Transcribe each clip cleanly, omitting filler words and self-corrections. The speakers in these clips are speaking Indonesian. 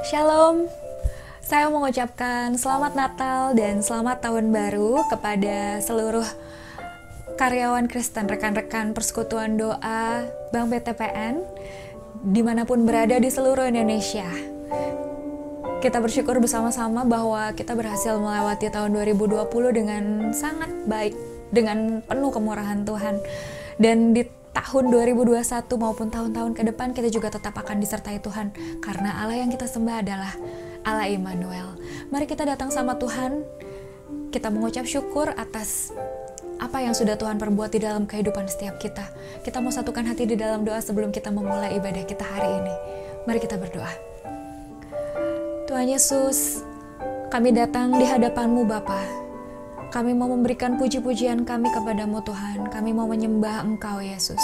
Shalom, saya mengucapkan selamat Natal dan selamat Tahun Baru kepada seluruh karyawan Kristen, rekan-rekan Persekutuan Doa Bank BTPN, dimanapun berada di seluruh Indonesia. Kita bersyukur bersama-sama bahwa kita berhasil melewati tahun 2020 dengan sangat baik, dengan penuh kemurahan Tuhan. Dan di tahun 2021 maupun tahun-tahun ke depan kita juga tetap akan disertai Tuhan, karena Allah yang kita sembah adalah Allah Immanuel. Mari kita datang sama Tuhan, kita mengucap syukur atas apa yang sudah Tuhan perbuat di dalam kehidupan setiap kita. Kita mau satukan hati di dalam doa sebelum kita memulai ibadah kita hari ini. Mari kita berdoa. Tuhan Yesus, kami datang di hadapan-Mu Bapa. Kami mau memberikan puji-pujian kami kepadamu Tuhan. Kami mau menyembah Engkau Yesus.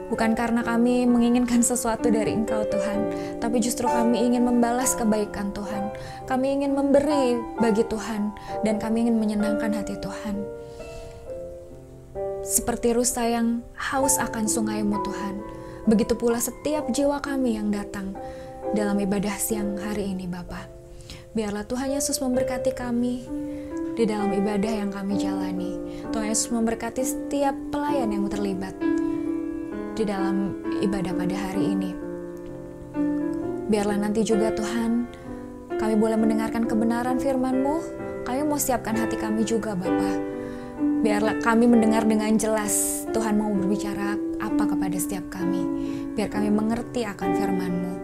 Bukan karena kami menginginkan sesuatu dari Engkau Tuhan, tapi justru kami ingin membalas kebaikan Tuhan. Kami ingin memberi bagi Tuhan, dan kami ingin menyenangkan hati Tuhan. Seperti rusa yang haus akan sungai-Mu Tuhan, begitu pula setiap jiwa kami yang datang dalam ibadah siang hari ini Bapa. Biarlah Tuhan Yesus memberkati kami di dalam ibadah yang kami jalani. Tuhan Yesus memberkati setiap pelayan yang terlibat di dalam ibadah pada hari ini. Biarlah nanti juga Tuhan, kami boleh mendengarkan kebenaran firman-Mu. Kami mau siapkan hati kami juga Bapa. Biarlah kami mendengar dengan jelas Tuhan mau berbicara apa kepada setiap kami. Biar kami mengerti akan firman-Mu.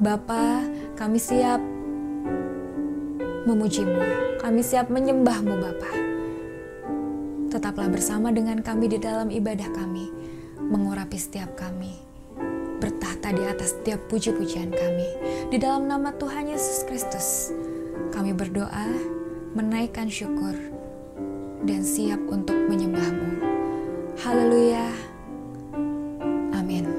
Bapa, kami siap memuji-Mu, kami siap menyembah-Mu Bapa. Tetaplah bersama dengan kami di dalam ibadah kami, mengurapi setiap kami, bertahta di atas setiap puji-pujian kami. Di dalam nama Tuhan Yesus Kristus, kami berdoa, menaikkan syukur, dan siap untuk menyembah-Mu. Haleluya. Amin.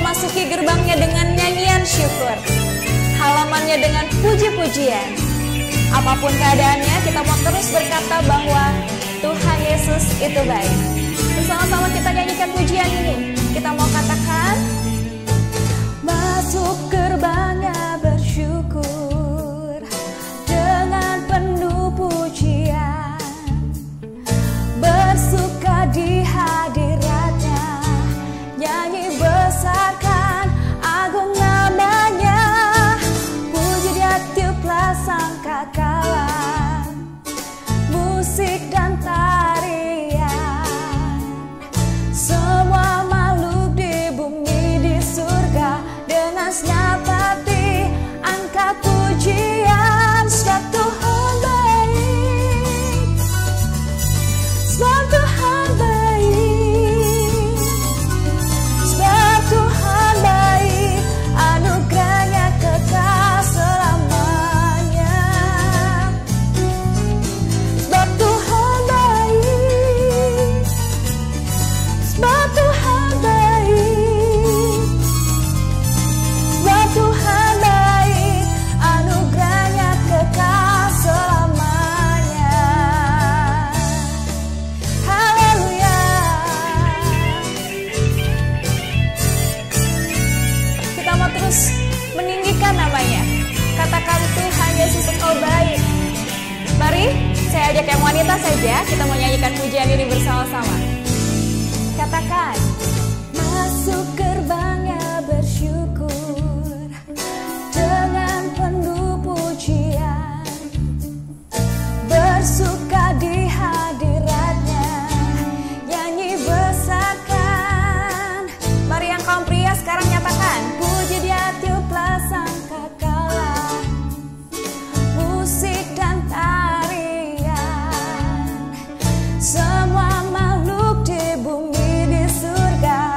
Masuki gerbangnya dengan nyanyian syukur, halamannya dengan puji-pujian. Apapun keadaannya, kita mau terus berkata bahwa Tuhan Yesus itu baik. Bersama-sama kita nyanyikan pujian ini. Kita mau katakan, masuk gerbangnya bersyukur dengan penuh pujian, bersuka di hadiratnya, nyanyi besarkan agung namanya, puji dia tiuplah sangkakala, musik dan tarian, semua makhluk di bumi di surga dengan senap hati angkat pujian. Sebab Tuhan baik, sebab Tuhan baik, sebab Tuhan baik, anugerahnya kekal selamanya. Sebab Tuhan baik, sebab Tuhan baik, sebab Tuhan baik, anugerahnya kekal selamanya. Haleluya. Kita mau terus meninggikan namanya. Katakan Tuhan Yesus Engkau baik. Mari saya ajak yang wanita saja, kita mau nyanyikan pujian ini bersama-sama. Katakan, masuk gerbangnya bersyukur dengan penuh pujian, bersuka di hadiratnya, nyanyi besarkan. Mari yang kaum pria sekarang nyatakan, puji dia tiuplah sangkakala, musik dan tarian, semua makhluk di bumi di surga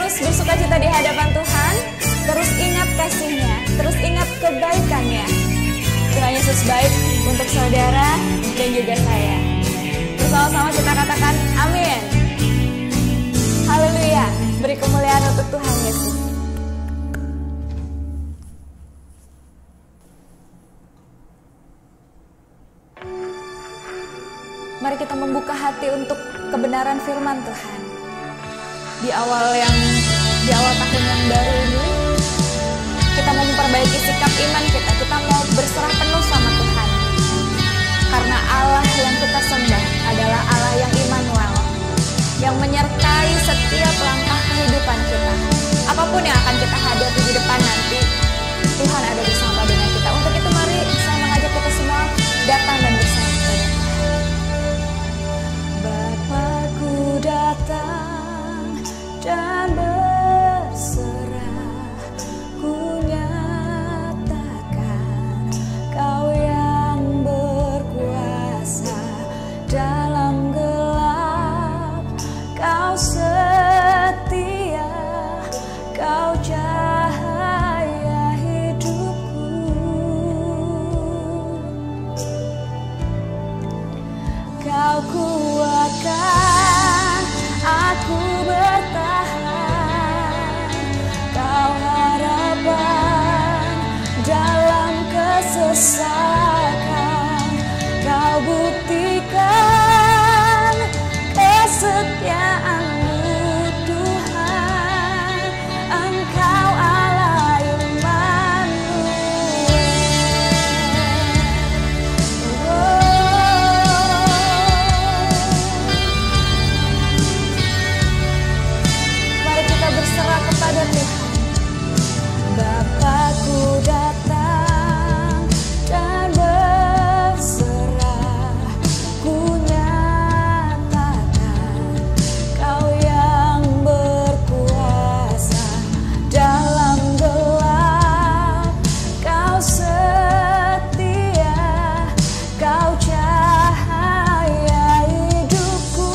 terus bersukacita di hadapan Tuhan, terus ingat kasih-Nya, terus ingat kebaikan-Nya. Tuhan Yesus baik untuk saudara dan juga saya. Bersama-sama kita katakan amin. Haleluya, beri kemuliaan untuk Tuhan Yesus. Mari kita membuka hati untuk kebenaran firman Tuhan. Di awal tahun yang baru ini, kita mau memperbaiki sikap iman kita. Kita mau berserah penuh sama Tuhan. Karena Allah yang kita sembah adalah Allah yang Immanuel, yang menyertai setiap langkah kehidupan kita. Apapun yang akan kita hadapi di depan nanti, Tuhan ada bersama dengan kita. Untuk itu mari saya mengajak kita semua datang dan bersama kepada Tuhan. Bapakku datang dan berserah, ku nyatakan Kau yang berkuasa dalam gelap. Kau setia, Kau cahaya hidupku. Kau kuatkan aku bertahan, Kau harapan dalam kesesakan. Kau buktikan kesetiaan-Mu Tuhan, Engkau Allah Immanuel. Mari kita berserah kepada Tuhan. Bapakku datang dan berserah, ku nyatakan Kau yang berkuasa dalam gelap. Kau setia, Kau cahaya hidupku.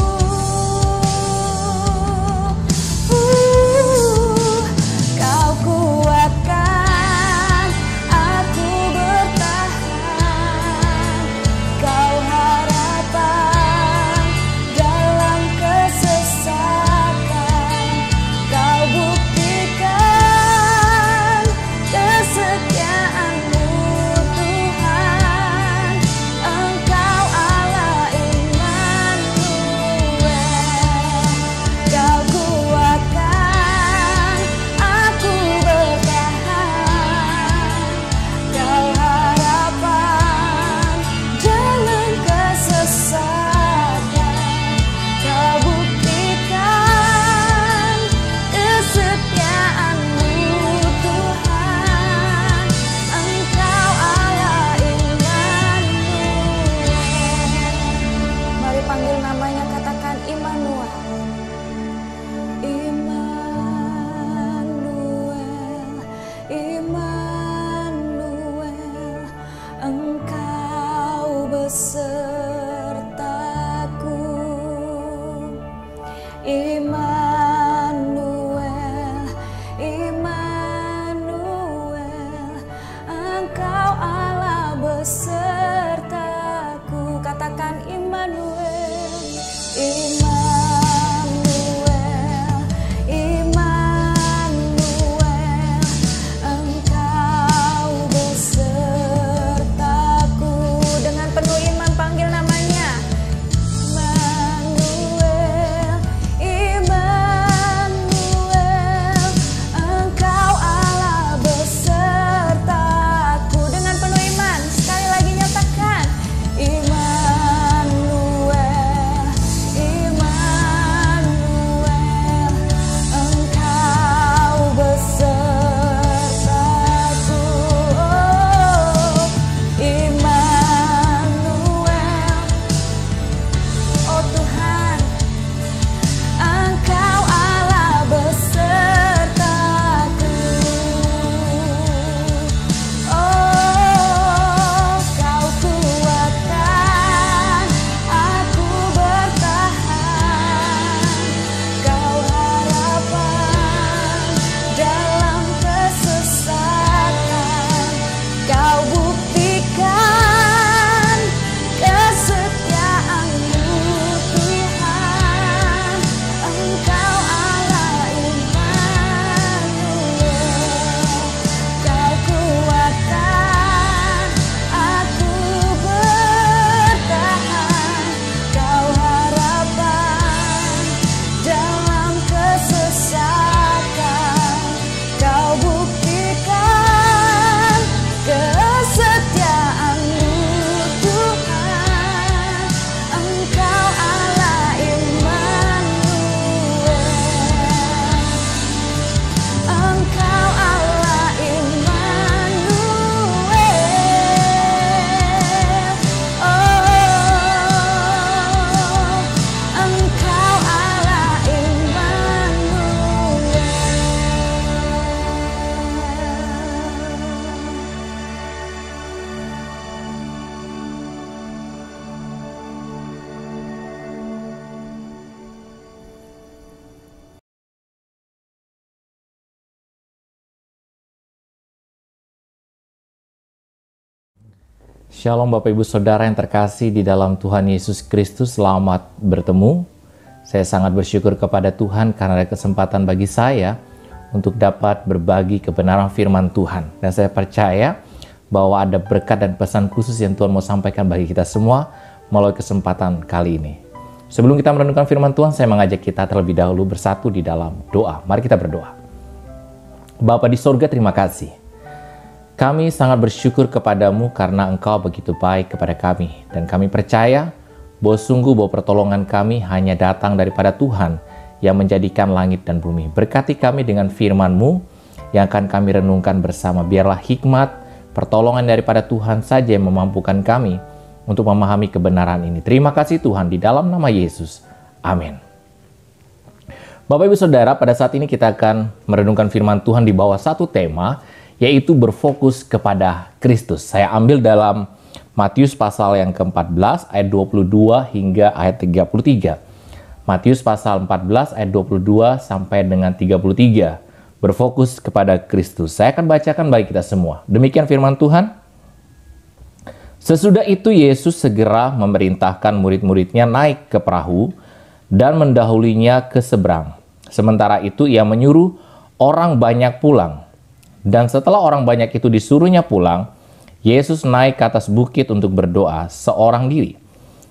Shalom Bapak Ibu Saudara yang terkasih di dalam Tuhan Yesus Kristus, selamat bertemu. Saya sangat bersyukur kepada Tuhan karena ada kesempatan bagi saya untuk dapat berbagi kebenaran firman Tuhan. Dan saya percaya bahwa ada berkat dan pesan khusus yang Tuhan mau sampaikan bagi kita semua melalui kesempatan kali ini. Sebelum kita merenungkan firman Tuhan, saya mengajak kita terlebih dahulu bersatu di dalam doa. Mari kita berdoa. Bapa di sorga, terima kasih. Kami sangat bersyukur kepadamu karena Engkau begitu baik kepada kami. Dan kami percaya bahwa sungguh bahwa pertolongan kami hanya datang daripada Tuhan yang menjadikan langit dan bumi. Berkati kami dengan firman-Mu yang akan kami renungkan bersama. Biarlah hikmat, pertolongan daripada Tuhan saja yang memampukan kami untuk memahami kebenaran ini. Terima kasih Tuhan, di dalam nama Yesus. Amin. Bapak Ibu Saudara, pada saat ini kita akan merenungkan firman Tuhan di bawah satu tema, yaitu berfokus kepada Kristus. Saya ambil dalam Matius pasal yang ke-14 ayat 22 hingga ayat 33. Matius pasal 14 ayat 22 sampai dengan 33. Berfokus kepada Kristus. Saya akan bacakan bagi kita semua. Demikian firman Tuhan. Sesudah itu Yesus segera memerintahkan murid-muridnya naik ke perahu dan mendahulinya ke seberang. Sementara itu ia menyuruh orang banyak pulang. Dan setelah orang banyak itu disuruhnya pulang, Yesus naik ke atas bukit untuk berdoa seorang diri.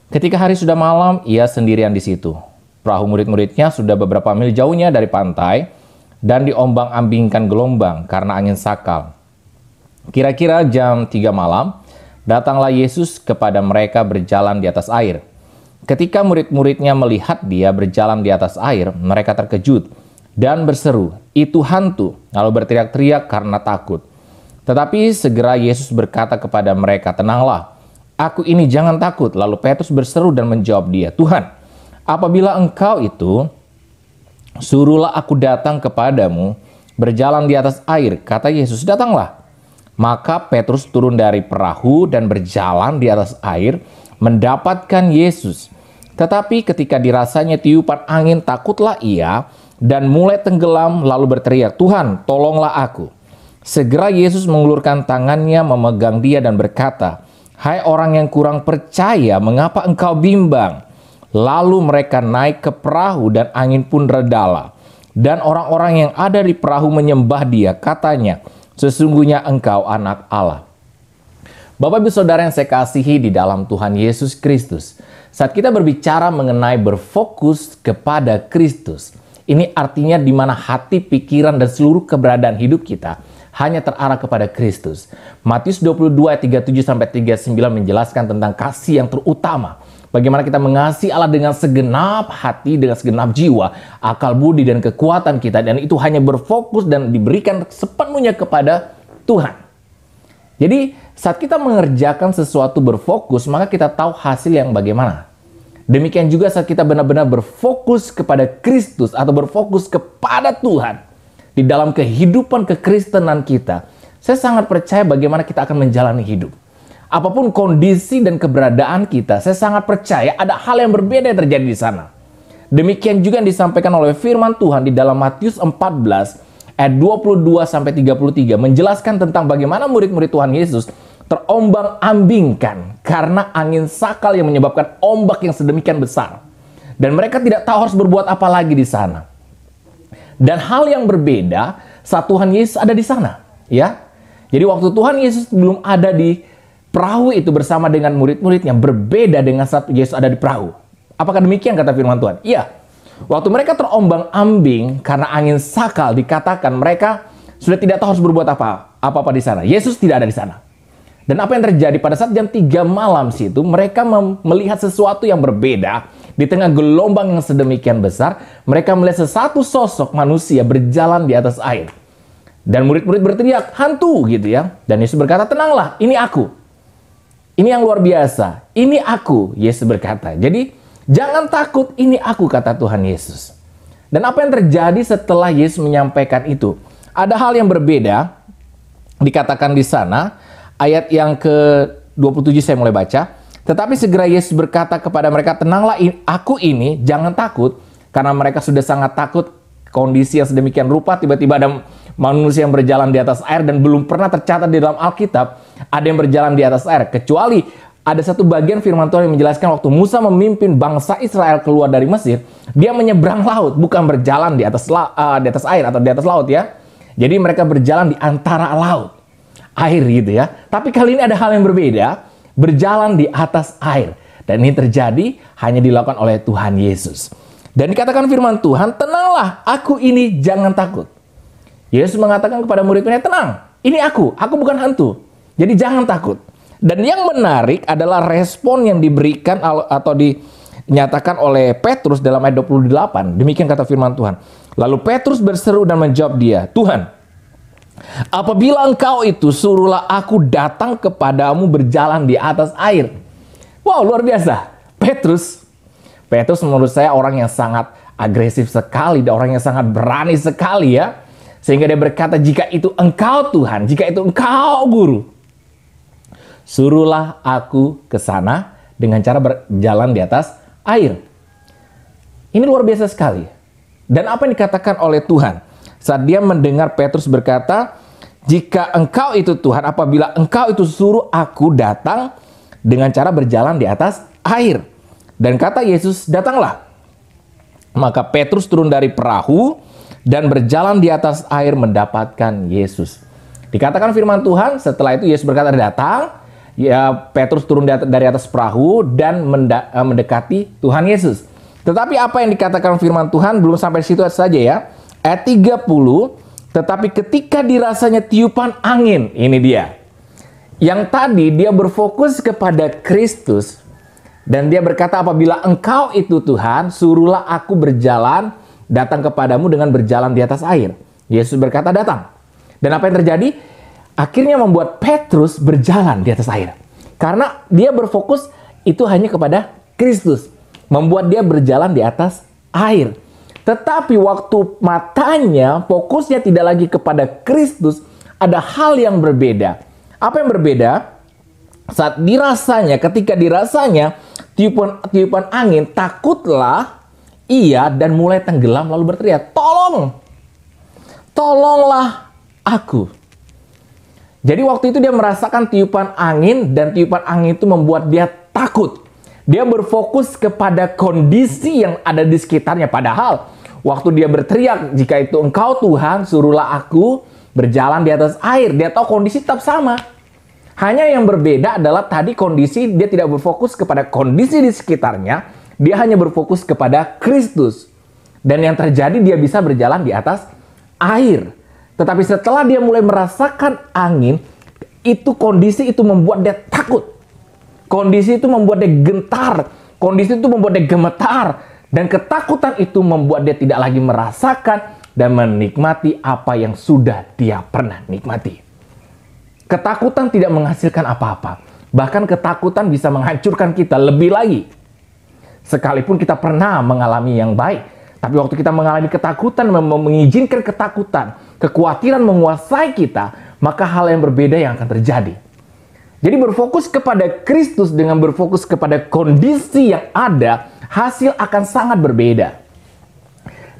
Ketika hari sudah malam, ia sendirian di situ. Perahu murid-muridnya sudah beberapa mil jauhnya dari pantai dan diombang-ambingkan gelombang karena angin sakal. Kira-kira jam 3 malam, datanglah Yesus kepada mereka berjalan di atas air. Ketika murid-muridnya melihat dia berjalan di atas air, mereka terkejut dan berseru, "Itu hantu!" lalu berteriak-teriak karena takut. Tetapi segera Yesus berkata kepada mereka, "Tenanglah, aku ini, jangan takut." Lalu Petrus berseru dan menjawab dia, "Tuhan, apabila Engkau itu, suruhlah aku datang kepadamu berjalan di atas air." Kata Yesus, "Datanglah." Maka Petrus turun dari perahu dan berjalan di atas air mendapatkan Yesus. Tetapi ketika dirasanya tiupan angin, takutlah ia dan mulai tenggelam lalu berteriak, "Tuhan, tolonglah aku." Segera Yesus mengulurkan tangannya memegang dia dan berkata, "Hai orang yang kurang percaya, mengapa engkau bimbang?" Lalu mereka naik ke perahu dan angin pun redalah. Dan orang-orang yang ada di perahu menyembah dia, katanya, "Sesungguhnya engkau anak Allah." Bapak Ibu Saudara yang saya kasihi di dalam Tuhan Yesus Kristus, saat kita berbicara mengenai berfokus kepada Kristus, ini artinya di mana hati, pikiran, dan seluruh keberadaan hidup kita hanya terarah kepada Kristus. Matius 22 ayat 37-39 menjelaskan tentang kasih yang terutama. Bagaimana kita mengasihi Allah dengan segenap hati, dengan segenap jiwa, akal budi, dan kekuatan kita. Dan itu hanya berfokus dan diberikan sepenuhnya kepada Tuhan. Jadi saat kita mengerjakan sesuatu berfokus, maka kita tahu hasil yang bagaimana. Demikian juga saat kita benar-benar berfokus kepada Kristus atau berfokus kepada Tuhan di dalam kehidupan kekristenan kita, saya sangat percaya bagaimana kita akan menjalani hidup. Apapun kondisi dan keberadaan kita, saya sangat percaya ada hal yang berbeda yang terjadi di sana. Demikian juga yang disampaikan oleh firman Tuhan di dalam Matius 14 ayat 22-33 menjelaskan tentang bagaimana murid-murid Tuhan Yesus terombang-ambingkan karena angin sakal yang menyebabkan ombak yang sedemikian besar. Dan mereka tidak tahu harus berbuat apa lagi di sana. Dan hal yang berbeda saat Tuhan Yesus ada di sana, ya. Jadi waktu Tuhan Yesus belum ada di perahu itu bersama dengan murid-muridnya, berbeda dengan saat Yesus ada di perahu. Apakah demikian kata firman Tuhan? Iya. Waktu mereka terombang-ambing karena angin sakal, dikatakan mereka sudah tidak tahu harus berbuat apa-apa di sana. Yesus tidak ada di sana. Dan apa yang terjadi pada saat jam 3 malam situ, mereka melihat sesuatu yang berbeda. Di tengah gelombang yang sedemikian besar, mereka melihat sesuatu sosok manusia berjalan di atas air. Dan murid-murid berteriak, "Hantu!" gitu ya. Dan Yesus berkata, "Tenanglah, ini aku." Ini yang luar biasa. Ini aku, Yesus berkata. Jadi, jangan takut, ini aku, kata Tuhan Yesus. Dan apa yang terjadi setelah Yesus menyampaikan itu? Ada hal yang berbeda, dikatakan di sana, ayat yang ke-27 saya mulai baca. Tetapi segera Yesus berkata kepada mereka, "Tenanglah, aku ini, jangan takut." Karena mereka sudah sangat takut, kondisi yang sedemikian rupa, tiba-tiba ada manusia yang berjalan di atas air dan belum pernah tercatat di dalam Alkitab ada yang berjalan di atas air. Kecuali ada satu bagian firman Tuhan yang menjelaskan waktu Musa memimpin bangsa Israel keluar dari Mesir, dia menyeberang laut, bukan berjalan di atas air atau di atas laut ya. Jadi mereka berjalan di antara laut, air gitu ya. Tapi kali ini ada hal yang berbeda, berjalan di atas air. Dan ini terjadi hanya dilakukan oleh Tuhan Yesus. Dan dikatakan firman Tuhan, tenanglah, aku ini, jangan takut. Yesus mengatakan kepada murid-muridnya, tenang, ini aku bukan hantu. Jadi jangan takut. Dan yang menarik adalah respon yang diberikan atau dinyatakan oleh Petrus dalam ayat 28. Demikian kata firman Tuhan. Lalu Petrus berseru dan menjawab dia, Tuhan, apabila engkau itu, suruhlah aku datang kepadamu berjalan di atas air. Wow, luar biasa. Petrus menurut saya orang yang sangat agresif sekali, dan orang yang sangat berani sekali ya. Sehingga dia berkata, jika itu engkau Tuhan, jika itu engkau Guru, suruhlah aku ke sana dengan cara berjalan di atas air. Ini luar biasa sekali. Dan apa yang dikatakan oleh Tuhan saat dia mendengar Petrus berkata, jika engkau itu Tuhan, apabila engkau itu suruh aku datang dengan cara berjalan di atas air. Dan kata Yesus, datanglah. Maka Petrus turun dari perahu dan berjalan di atas air mendapatkan Yesus. Dikatakan firman Tuhan, setelah itu Yesus berkata, datang. Ya, Petrus turun dari atas perahu dan mendekati Tuhan Yesus. Tetapi apa yang dikatakan firman Tuhan belum sampai situ saja ya. Ayat 30, tetapi ketika dirasanya tiupan angin, ini dia. Yang tadi dia berfokus kepada Kristus dan dia berkata, apabila engkau itu Tuhan, suruhlah aku berjalan, datang kepadamu dengan berjalan di atas air. Yesus berkata, datang. Dan apa yang terjadi? Akhirnya membuat Petrus berjalan di atas air. Karena dia berfokus itu hanya kepada Kristus. Membuat dia berjalan di atas air. Tetapi waktu matanya, fokusnya tidak lagi kepada Kristus, ada hal yang berbeda. Apa yang berbeda? Saat dirasanya, ketika dirasanya tiupan angin, takutlah ia dan mulai tenggelam lalu berteriak, tolong! Tolonglah aku! Jadi waktu itu dia merasakan tiupan angin dan tiupan angin itu membuat dia takut. Dia berfokus kepada kondisi yang ada di sekitarnya. Padahal waktu dia berteriak, jika itu engkau Tuhan, suruhlah aku berjalan di atas air. Dia tahu kondisi tetap sama. Hanya yang berbeda adalah tadi kondisi dia tidak berfokus kepada kondisi di sekitarnya. Dia hanya berfokus kepada Kristus. Dan yang terjadi dia bisa berjalan di atas air. Tetapi setelah dia mulai merasakan angin, itu kondisi itu membuat dia takut. Kondisi itu membuat dia gentar. Kondisi itu membuat dia gemetar. Dan ketakutan itu membuat dia tidak lagi merasakan dan menikmati apa yang sudah dia pernah nikmati. Ketakutan tidak menghasilkan apa-apa. Bahkan ketakutan bisa menghancurkan kita lebih lagi. Sekalipun kita pernah mengalami yang baik. Tapi waktu kita mengalami ketakutan, mengizinkan ketakutan, kekhawatiran menguasai kita, maka hal yang berbeda yang akan terjadi. Jadi berfokus kepada Kristus dengan berfokus kepada kondisi yang ada, hasil akan sangat berbeda.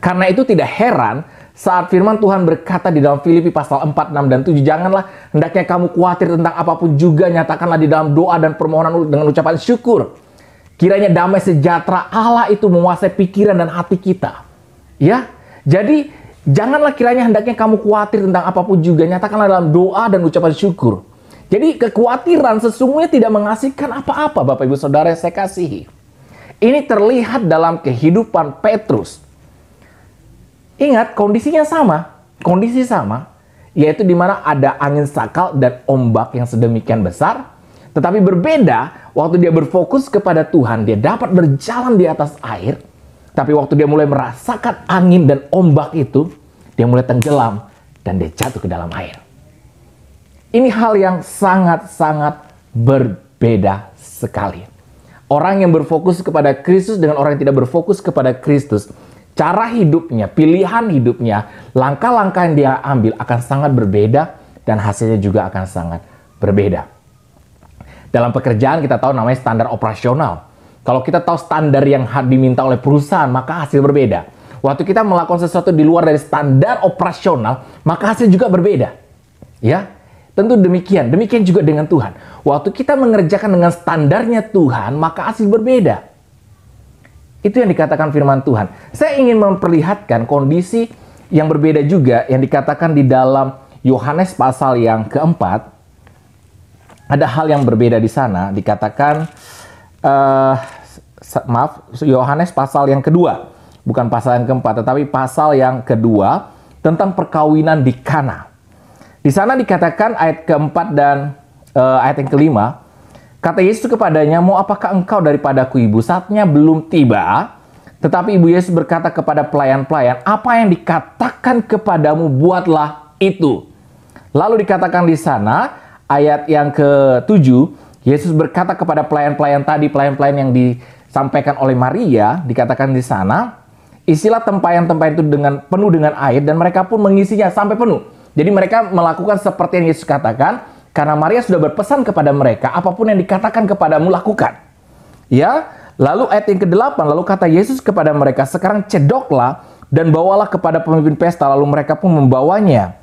Karena itu tidak heran saat firman Tuhan berkata di dalam Filipi pasal 4, 6, dan 7, janganlah hendaknya kamu khawatir tentang apapun juga, nyatakanlah di dalam doa dan permohonan dengan ucapan syukur. Kiranya damai sejahtera Allah itu menguasai pikiran dan hati kita. Ya, jadi janganlah kiranya hendaknya kamu khawatir tentang apapun juga, nyatakanlah dalam doa dan ucapan syukur. Jadi kekhawatiran sesungguhnya tidak menghasilkan apa-apa, Bapak Ibu Saudara yang saya kasihi. Ini terlihat dalam kehidupan Petrus. Ingat, kondisinya sama. Kondisi sama, yaitu di mana ada angin sakal dan ombak yang sedemikian besar. Tetapi berbeda, waktu dia berfokus kepada Tuhan, dia dapat berjalan di atas air. Tapi waktu dia mulai merasakan angin dan ombak itu, dia mulai tenggelam dan dia jatuh ke dalam air. Ini hal yang sangat-sangat berbeda sekali. Orang yang berfokus kepada Kristus dengan orang yang tidak berfokus kepada Kristus, cara hidupnya, pilihan hidupnya, langkah-langkah yang dia ambil akan sangat berbeda dan hasilnya juga akan sangat berbeda. Dalam pekerjaan kita tahu namanya standar operasional. Kalau kita tahu standar yang diminta oleh perusahaan, maka hasil berbeda. Waktu kita melakukan sesuatu di luar dari standar operasional, maka hasil juga berbeda. Ya, Tentu demikian juga dengan Tuhan. Waktu kita mengerjakan dengan standarnya Tuhan, maka hasil berbeda. Itu yang dikatakan firman Tuhan. Saya ingin memperlihatkan kondisi yang berbeda juga yang dikatakan di dalam Yohanes pasal yang keempat. Ada hal yang berbeda di sana, dikatakan Yohanes pasal yang kedua, bukan pasal yang keempat, tetapi pasal yang kedua tentang perkawinan di Kana. Di sana dikatakan ayat keempat dan ayat yang kelima, kata Yesus kepadanya, mau apakah engkau daripadaku ibu? Saatnya belum tiba. Tetapi ibu Yesus berkata kepada pelayan-pelayan, apa yang dikatakan kepadamu, buatlah itu. Lalu dikatakan di sana, ayat yang ke-7, Yesus berkata kepada pelayan-pelayan tadi, pelayan-pelayan yang disampaikan oleh Maria, dikatakan di sana, isilah tempayan-tempayan itu penuh dengan air, dan mereka pun mengisinya sampai penuh. Jadi mereka melakukan seperti yang Yesus katakan, karena Maria sudah berpesan kepada mereka, apapun yang dikatakan kepadamu, lakukan. Ya, lalu ayat yang ke-8, lalu kata Yesus kepada mereka, sekarang cedoklah dan bawalah kepada pemimpin pesta, lalu mereka pun membawanya.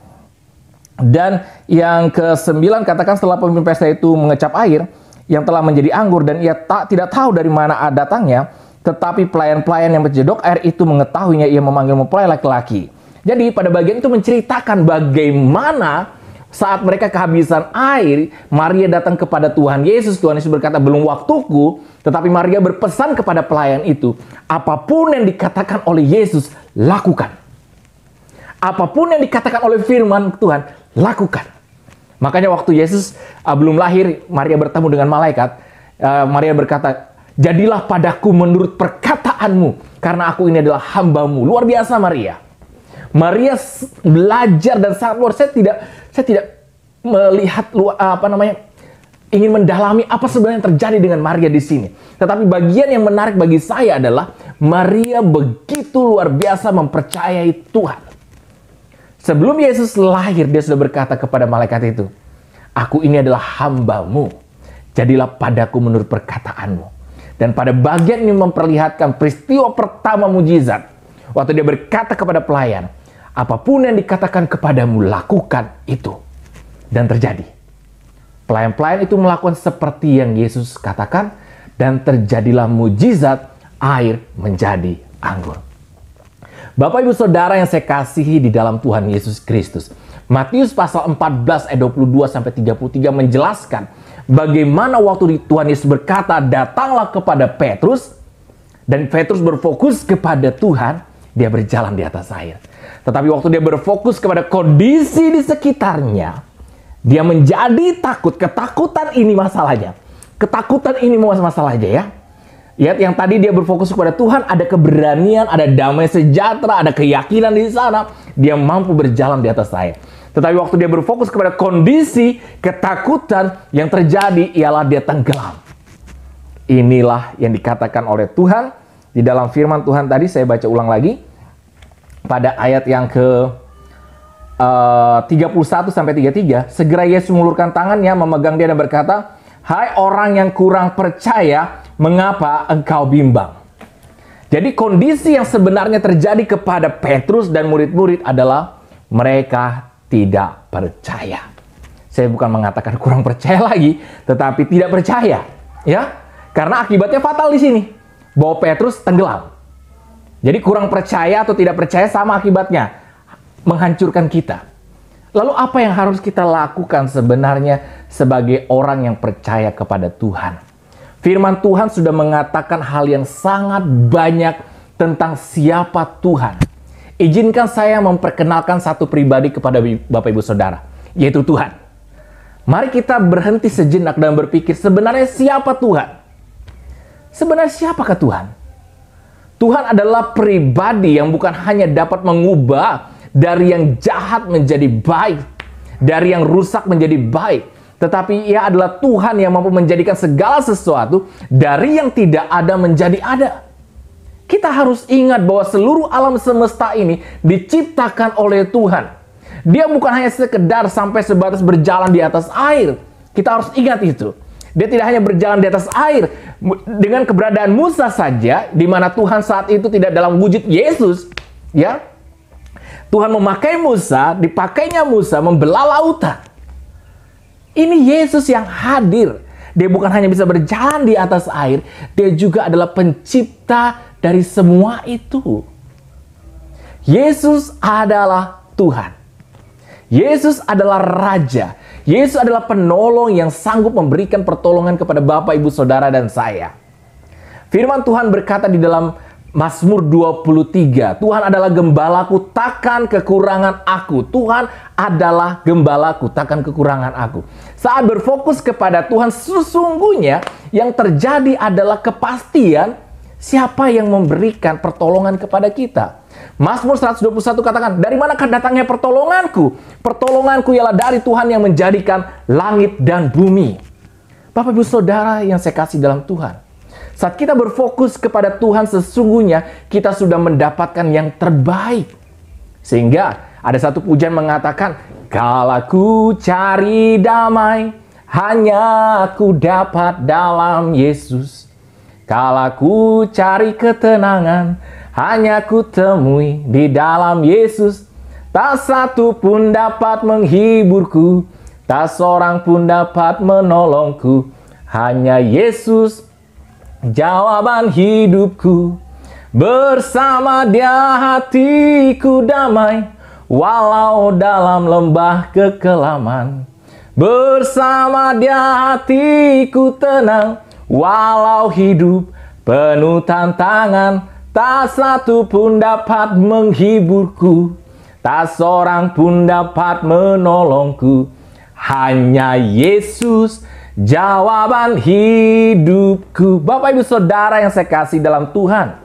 Dan yang ke-9 katakan setelah pemimpin pesta itu mengecap air yang telah menjadi anggur, dan ia tidak tahu dari mana datangnya, tetapi pelayan-pelayan yang mencedok air itu mengetahuinya, ia memanggil mempelai laki-laki. Jadi pada bagian itu menceritakan bagaimana saat mereka kehabisan air, Maria datang kepada Tuhan Yesus. Tuhan Yesus berkata, belum waktuku. Tetapi Maria berpesan kepada pelayan itu, apapun yang dikatakan oleh Yesus, lakukan. Apapun yang dikatakan oleh firman Tuhan, lakukan. Makanya waktu Yesus belum lahir, Maria bertemu dengan malaikat. Maria berkata, jadilah padaku menurut perkataanmu, karena aku ini adalah hambamu. Luar biasa Maria. Maria belajar dan sangat luar. Saya tidak melihat ingin mendalami apa sebenarnya yang terjadi dengan Maria di sini. Tetapi bagian yang menarik bagi saya adalah Maria begitu luar biasa mempercayai Tuhan. Sebelum Yesus lahir, dia sudah berkata kepada malaikat itu, aku ini adalah hambamu, jadilah padaku menurut perkataanmu. Dan pada bagian ini memperlihatkan peristiwa pertama mujizat. Waktu dia berkata kepada pelayan, apapun yang dikatakan kepadamu, lakukan itu. Dan terjadi. Pelayan-pelayan itu melakukan seperti yang Yesus katakan, dan terjadilah mujizat, air menjadi anggur. Bapak Ibu Saudara yang saya kasihi di dalam Tuhan Yesus Kristus, Matius pasal 14 ayat 22-33 menjelaskan bagaimana waktu Tuhan Yesus berkata, datanglah kepada Petrus, dan Petrus berfokus kepada Tuhan, dia berjalan di atas air. Tetapi waktu dia berfokus kepada kondisi di sekitarnya, dia menjadi takut. Ketakutan ini masalahnya. Ketakutan ini masalahnya ya. Lihat yang tadi dia berfokus kepada Tuhan, ada keberanian, ada damai sejahtera, ada keyakinan di sana. Dia mampu berjalan di atas air. Tetapi waktu dia berfokus kepada kondisi ketakutan, yang terjadi ialah dia tenggelam. Inilah yang dikatakan oleh Tuhan di dalam firman Tuhan tadi. Saya baca ulang lagi. Pada ayat yang ke 31-33, segera Yesus mengulurkan tangannya, memegang dia dan berkata, hai orang yang kurang percaya, mengapa engkau bimbang? Jadi kondisi yang sebenarnya terjadi kepada Petrus dan murid-murid adalah mereka tidak percaya. Saya bukan mengatakan kurang percaya lagi, tetapi tidak percaya, ya. Karena akibatnya fatal di sini, bahwa Petrus tenggelam. Jadi kurang percaya atau tidak percaya sama akibatnya, menghancurkan kita. Lalu apa yang harus kita lakukan sebenarnya sebagai orang yang percaya kepada Tuhan? Firman Tuhan sudah mengatakan hal yang sangat banyak tentang siapa Tuhan. Izinkan saya memperkenalkan satu pribadi kepada Bapak Ibu Saudara, yaitu Tuhan. Mari kita berhenti sejenak dan berpikir, sebenarnya siapa Tuhan? Sebenarnya siapakah Tuhan? Tuhan adalah pribadi yang bukan hanya dapat mengubah dari yang jahat menjadi baik, dari yang rusak menjadi baik, tetapi Ia adalah Tuhan yang mampu menjadikan segala sesuatu dari yang tidak ada menjadi ada. Kita harus ingat bahwa seluruh alam semesta ini diciptakan oleh Tuhan. Dia bukan hanya sekedar sampai sebatas berjalan di atas air. Kita harus ingat itu. Dia tidak hanya berjalan di atas air. Dengan keberadaan Musa saja, di mana Tuhan saat itu tidak dalam wujud Yesus, ya. Tuhan memakai Musa, dipakainya Musa membelah lautan. Ini Yesus yang hadir. Dia bukan hanya bisa berjalan di atas air, dia juga adalah pencipta dari semua itu. Yesus adalah Tuhan. Yesus adalah Raja. Yesus adalah penolong yang sanggup memberikan pertolongan kepada Bapak, Ibu, Saudara, dan saya. Firman Tuhan berkata di dalam Mazmur 23, Tuhan adalah gembalaku, takkan kekurangan aku. Tuhan adalah gembalaku, takkan kekurangan aku. Saat berfokus kepada Tuhan, sesungguhnya yang terjadi adalah kepastian siapa yang memberikan pertolongan kepada kita. Mazmur 121 katakan, dari manakah datangnya pertolonganku? Pertolonganku ialah dari Tuhan yang menjadikan langit dan bumi. Bapak, Ibu, Saudara yang saya kasih dalam Tuhan, saat kita berfokus kepada Tuhan, sesungguhnya kita sudah mendapatkan yang terbaik. Sehingga ada satu pujian mengatakan, kalau ku cari damai, hanya aku dapat dalam Yesus. Kalau ku cari ketenangan, hanya ku temui di dalam Yesus. Tak satu pun dapat menghiburku, tak seorang pun dapat menolongku. Hanya Yesus jawaban hidupku. Bersama Dia hatiku damai, walau dalam lembah kekelaman. Bersama Dia hatiku tenang, walau hidup penuh tantangan. Tak satu pun dapat menghiburku, tak seorang pun dapat menolongku. Hanya Yesus jawaban hidupku. Bapak, Ibu, Saudara yang saya kasih dalam Tuhan,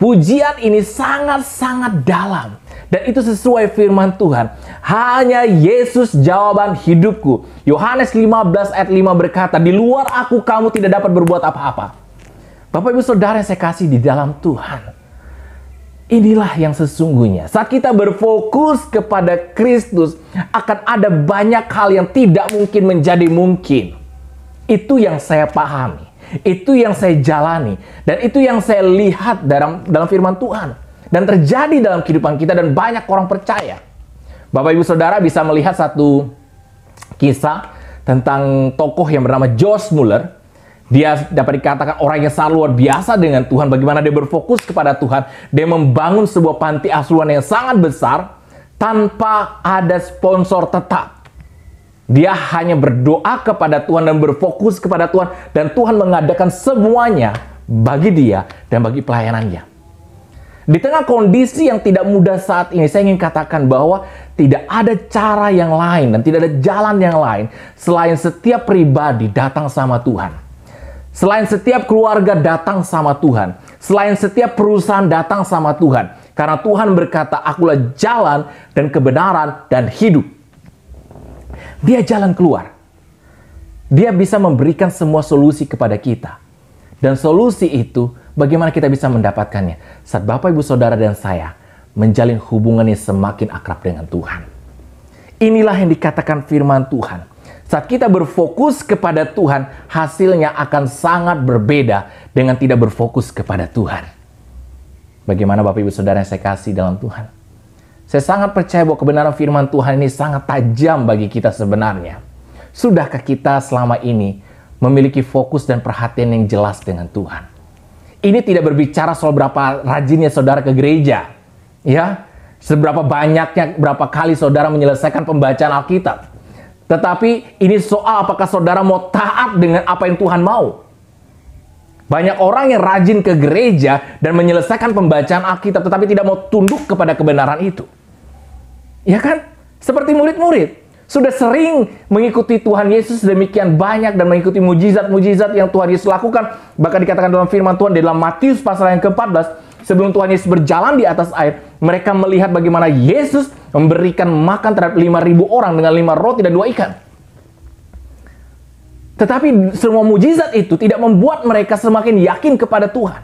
pujian ini sangat-sangat dalam. Dan itu sesuai firman Tuhan. Hanya Yesus jawaban hidupku. Yohanes 15 ayat 5 berkata, di luar aku kamu tidak dapat berbuat apa-apa. Bapak, Ibu, Saudara yang saya kasih di dalam Tuhan, inilah yang sesungguhnya. Saat kita berfokus kepada Kristus, akan ada banyak hal yang tidak mungkin menjadi mungkin. Itu yang saya pahami, itu yang saya jalani, dan itu yang saya lihat dalam firman Tuhan. Dan terjadi dalam kehidupan kita, dan banyak orang percaya. Bapak, Ibu, Saudara bisa melihat satu kisah tentang tokoh yang bernama George Muller. Dia dapat dikatakan orang yang sangat luar biasa dengan Tuhan. Bagaimana dia berfokus kepada Tuhan. Dia membangun sebuah panti asuhan yang sangat besar tanpa ada sponsor tetap. Dia hanya berdoa kepada Tuhan dan berfokus kepada Tuhan. Dan Tuhan mengadakan semuanya bagi dia dan bagi pelayanannya. Di tengah kondisi yang tidak mudah saat ini, saya ingin katakan bahwa tidak ada cara yang lain dan tidak ada jalan yang lain selain setiap pribadi datang sama Tuhan. Selain setiap keluarga datang sama Tuhan. Selain setiap perusahaan datang sama Tuhan. Karena Tuhan berkata, akulah jalan dan kebenaran dan hidup. Dia jalan keluar. Dia bisa memberikan semua solusi kepada kita. Dan solusi itu, bagaimana kita bisa mendapatkannya? Saat Bapak, Ibu, Saudara, dan saya menjalin hubungan yang semakin akrab dengan Tuhan. Inilah yang dikatakan firman Tuhan. Saat kita berfokus kepada Tuhan, hasilnya akan sangat berbeda dengan tidak berfokus kepada Tuhan. Bagaimana Bapak, Ibu, Saudara yang saya kasih dalam Tuhan? Saya sangat percaya bahwa kebenaran firman Tuhan ini sangat tajam bagi kita sebenarnya. Sudahkah kita selama ini memiliki fokus dan perhatian yang jelas dengan Tuhan? Ini tidak berbicara soal berapa rajinnya saudara ke gereja. Ya, seberapa banyaknya, berapa kali saudara menyelesaikan pembacaan Alkitab. Tetapi ini soal apakah saudara mau taat dengan apa yang Tuhan mau. Banyak orang yang rajin ke gereja dan menyelesaikan pembacaan Alkitab, tetapi tidak mau tunduk kepada kebenaran itu. Ya kan? Seperti murid-murid. Sudah sering mengikuti Tuhan Yesus demikian banyak dan mengikuti mujizat-mujizat yang Tuhan Yesus lakukan. Bahkan dikatakan dalam firman Tuhan di dalam Matius pasal yang ke-14, sebelum Tuhan Yesus berjalan di atas air, mereka melihat bagaimana Yesus memberikan makan terhadap 5.000 orang dengan 5 roti dan 2 ikan. Tetapi semua mujizat itu tidak membuat mereka semakin yakin kepada Tuhan.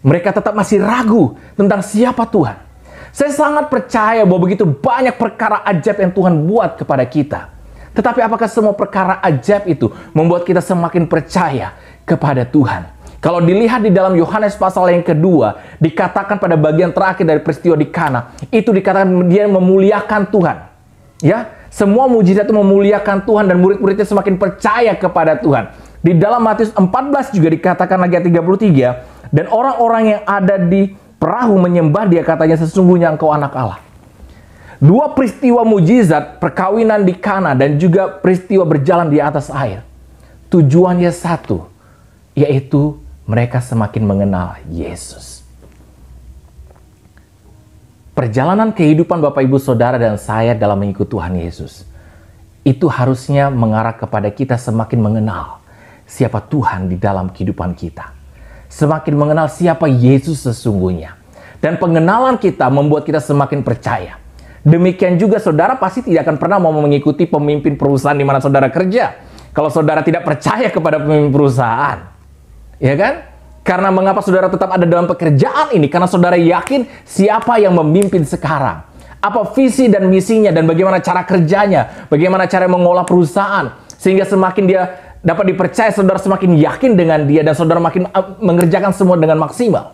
Mereka tetap masih ragu tentang siapa Tuhan. Saya sangat percaya bahwa begitu banyak perkara ajaib yang Tuhan buat kepada kita. Tetapi apakah semua perkara ajaib itu membuat kita semakin percaya kepada Tuhan? Kalau dilihat di dalam Yohanes pasal yang kedua, dikatakan pada bagian terakhir dari peristiwa di Kana, itu dikatakan dia memuliakan Tuhan. Ya, Semua mujizat itu memuliakan Tuhan dan murid-muridnya semakin percaya kepada Tuhan. Di dalam Matius 14 juga dikatakan lagi ayat 33, dan orang-orang yang ada di perahu menyembah dia, katanya sesungguhnya engkau anak Allah. Dua peristiwa mujizat, perkawinan di Kana dan juga peristiwa berjalan di atas air. Tujuannya satu, yaitu mereka semakin mengenal Yesus. Perjalanan kehidupan Bapak Ibu Saudara dan saya dalam mengikut Tuhan Yesus, itu harusnya mengarah kepada kita semakin mengenal siapa Tuhan di dalam kehidupan kita. Semakin mengenal siapa Yesus sesungguhnya. Dan pengenalan kita membuat kita semakin percaya. Demikian juga saudara pasti tidak akan pernah mau mengikuti pemimpin perusahaan di mana saudara kerja kalau saudara tidak percaya kepada pemimpin perusahaan. Ya kan? Karena mengapa saudara tetap ada dalam pekerjaan ini? Karena saudara yakin siapa yang memimpin sekarang. Apa visi dan misinya dan bagaimana cara kerjanya, bagaimana cara mengolah perusahaan. Sehingga semakin dia dapat dipercaya, saudara semakin yakin dengan dia dan saudara makin mengerjakan semua dengan maksimal.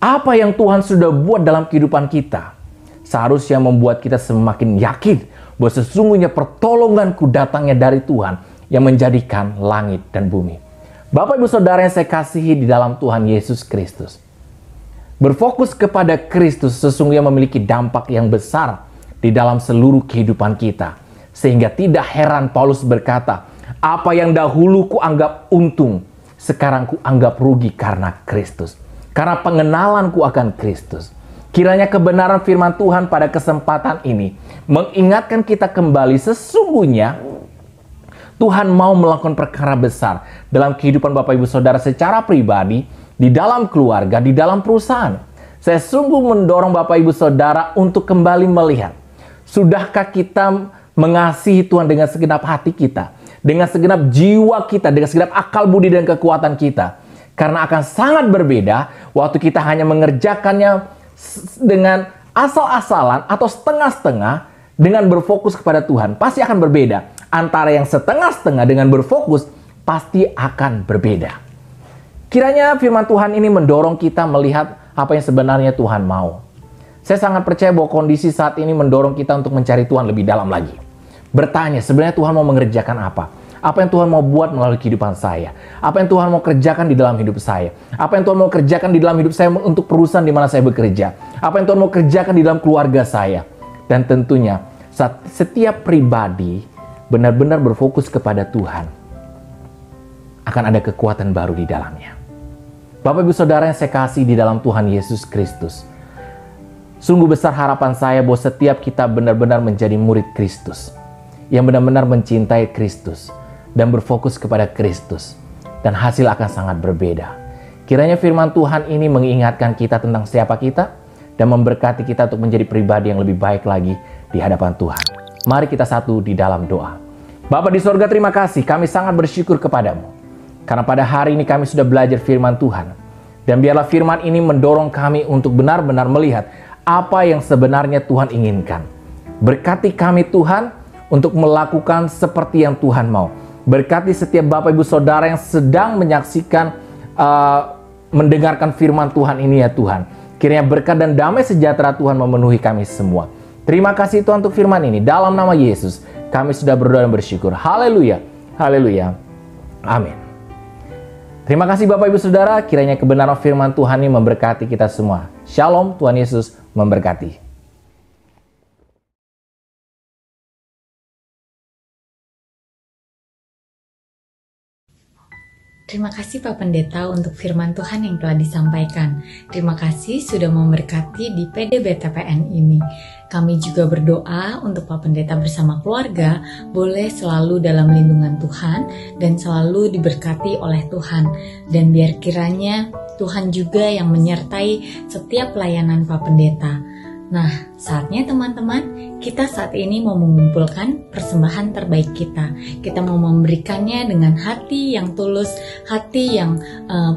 Apa yang Tuhan sudah buat dalam kehidupan kita seharusnya membuat kita semakin yakin bahwa sesungguhnya pertolonganku datangnya dari Tuhan yang menjadikan langit dan bumi. Bapak Ibu Saudara yang saya kasihi di dalam Tuhan Yesus Kristus, berfokus kepada Kristus sesungguhnya memiliki dampak yang besar di dalam seluruh kehidupan kita. Sehingga tidak heran Paulus berkata, apa yang dahulu ku anggap untung, sekarang ku anggap rugi karena Kristus. Karena pengenalanku akan Kristus. Kiranya kebenaran firman Tuhan pada kesempatan ini mengingatkan kita kembali sesungguhnya Tuhan mau melakukan perkara besar dalam kehidupan Bapak Ibu Saudara secara pribadi, di dalam keluarga, di dalam perusahaan. Saya sungguh mendorong Bapak Ibu Saudara untuk kembali melihat, sudahkah kita mengasihi Tuhan dengan segenap hati kita, dengan segenap jiwa kita, dengan segenap akal budi dan kekuatan kita. Karena akan sangat berbeda waktu kita hanya mengerjakannya dengan asal-asalan atau setengah-setengah dengan berfokus kepada Tuhan. Pasti akan berbeda. Antara yang setengah-setengah dengan berfokus pasti akan berbeda. Kiranya firman Tuhan ini mendorong kita melihat apa yang sebenarnya Tuhan mau. Saya sangat percaya bahwa kondisi saat ini mendorong kita untuk mencari Tuhan lebih dalam lagi. Bertanya sebenarnya Tuhan mau mengerjakan apa? Apa yang Tuhan mau buat melalui kehidupan saya? Apa yang Tuhan mau kerjakan di dalam hidup saya? Apa yang Tuhan mau kerjakan di dalam hidup saya untuk perusahaan di mana saya bekerja? Apa yang Tuhan mau kerjakan di dalam keluarga saya? Dan tentunya saat setiap pribadi benar-benar berfokus kepada Tuhan, akan ada kekuatan baru di dalamnya. Bapak Ibu Saudara yang saya kasih di dalam Tuhan Yesus Kristus, sungguh besar harapan saya bahwa setiap kita benar-benar menjadi murid Kristus, yang benar-benar mencintai Kristus dan berfokus kepada Kristus, dan hasil akan sangat berbeda. Kiranya firman Tuhan ini mengingatkan kita tentang siapa kita dan memberkati kita untuk menjadi pribadi yang lebih baik lagi di hadapan Tuhan. Mari kita satu di dalam doa. Bapa di sorga, terima kasih, kami sangat bersyukur kepadamu karena pada hari ini kami sudah belajar firman Tuhan, dan biarlah firman ini mendorong kami untuk benar-benar melihat apa yang sebenarnya Tuhan inginkan. Berkati kami Tuhan untuk melakukan seperti yang Tuhan mau. Berkati setiap Bapak Ibu Saudara yang sedang menyaksikan, mendengarkan firman Tuhan ini ya Tuhan. Kiranya berkat dan damai sejahtera Tuhan memenuhi kami semua. Terima kasih Tuhan untuk firman ini. Dalam nama Yesus kami sudah berdoa dan bersyukur. Haleluya, haleluya, amin. Terima kasih Bapak Ibu Saudara. Kiranya kebenaran firman Tuhan ini memberkati kita semua. Shalom, Tuhan Yesus memberkati. Terima kasih Pak Pendeta untuk firman Tuhan yang telah disampaikan. Terima kasih sudah memberkati di PDBTPN ini. Kami juga berdoa untuk Pak Pendeta bersama keluarga boleh selalu dalam lindungan Tuhan dan selalu diberkati oleh Tuhan. Dan biar kiranya Tuhan juga yang menyertai setiap pelayanan Pak Pendeta. Nah, saatnya teman-teman, kita saat ini mau mengumpulkan persembahan terbaik kita. Kita mau memberikannya dengan hati yang tulus, hati yang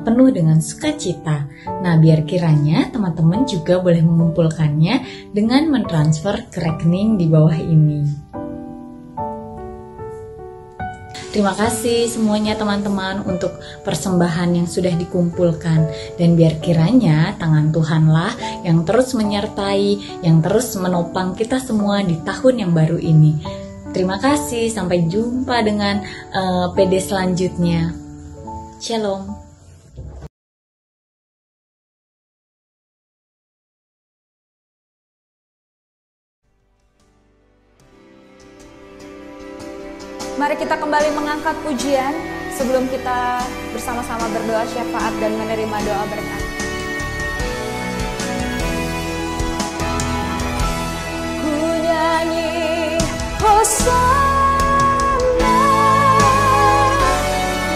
penuh dengan sukacita. Nah, biar kiranya teman-teman juga boleh mengumpulkannya dengan mentransfer ke rekening di bawah ini. Terima kasih semuanya teman-teman untuk persembahan yang sudah dikumpulkan. Dan biar kiranya tangan Tuhanlah yang terus menyertai, yang terus menopang kita semua di tahun yang baru ini. Terima kasih, sampai jumpa dengan PD selanjutnya. Shalom. Mari kita kembali mengangkat pujian sebelum kita bersama-sama berdoa syafaat dan menerima doa berkat. Ku nyanyi Hosana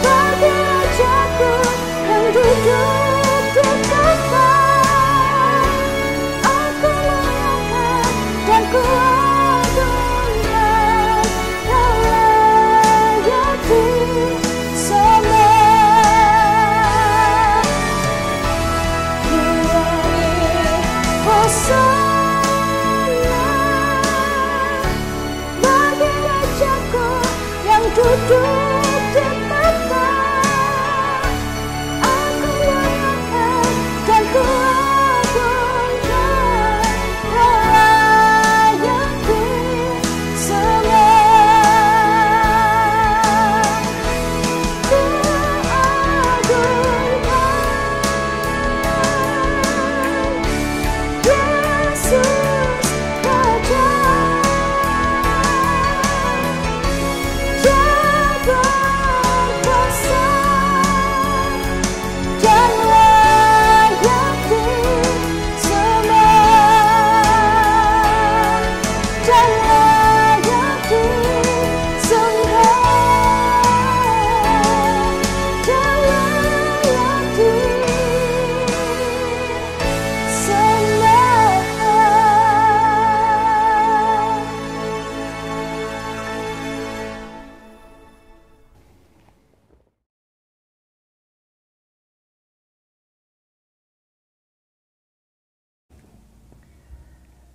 bagi Rajaku yang duduk di tahta. Aku muliakan dan ku duduk di tahta. Aku muliakan dan ku agungkan, melayani semua. Ku agungkan Yesus Raja.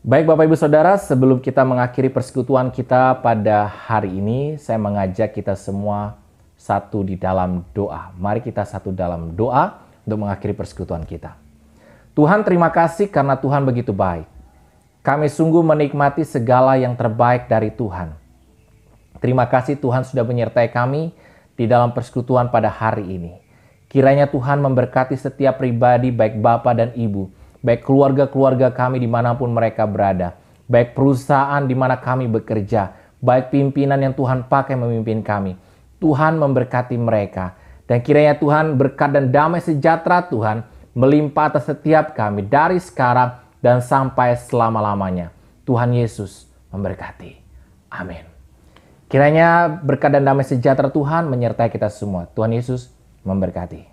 Baik Bapak Ibu Saudara, sebelum kita mengakhiri persekutuan kita pada hari ini, saya mengajak kita semua satu di dalam doa. Mari kita satu dalam doa untuk mengakhiri persekutuan kita. Tuhan, terima kasih karena Tuhan begitu baik. Kami sungguh menikmati segala yang terbaik dari Tuhan. Terima kasih Tuhan sudah menyertai kami di dalam persekutuan pada hari ini. Kiranya Tuhan memberkati setiap pribadi, baik Bapak dan Ibu, baik keluarga-keluarga kami dimanapun mereka berada, baik perusahaan di mana kami bekerja, baik pimpinan yang Tuhan pakai memimpin kami. Tuhan memberkati mereka. Dan kiranya Tuhan berkat dan damai sejahtera Tuhan melimpah atas setiap kami dari sekarang dan sampai selama-lamanya. Tuhan Yesus memberkati. Amin. Kiranya berkat dan damai sejahtera Tuhan menyertai kita semua. Tuhan Yesus memberkati.